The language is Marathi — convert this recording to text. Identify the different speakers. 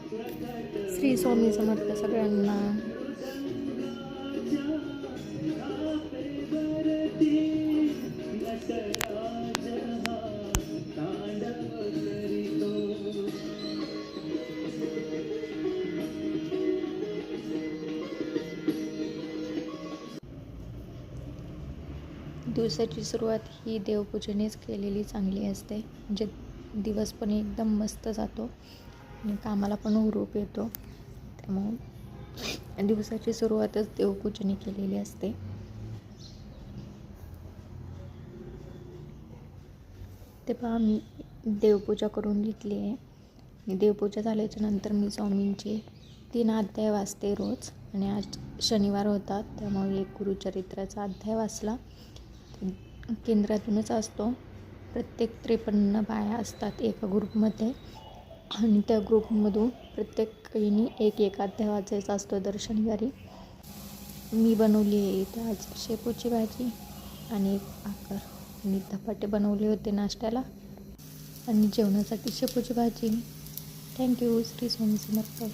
Speaker 1: श्री स्वामी समर्थ सगळ्यांना. दिवसाची सुरुवात ही देवपूजेनेच केलेली चांगली असते. म्हणजे दिवस पण एकदम मस्त जातो आणि कामाला पण हुरूप येतो. त्यामुळे दिवसाची सुरुवातच देवपूजेने केलेली असते. ते पहा, मी देवपूजा करून घेतली आहे. देवपूजा झाल्याच्या नंतर मी स्वामींची 3 अध्याय वाचते रोज. आणि आज शनिवार होता त्यामुळे एक गुरुचरित्राचा अध्याय वाचला. केंद्रातूनच असतो. प्रत्येक 53 बाया असतात एका ग्रुपमध्ये आणि त्या ग्रुपमधून प्रत्येकाने एक अध्याय वाचायचा असतो दर शनिवारी. मी बनवली आहे इथं आज शेपूची भाजी आणि एक भाकर आणि धपाटे बनवले होते नाश्त्याला आणि जेवणासाठी शेपूची भाजी. थँक्यू. श्री स्वामी समर्थ.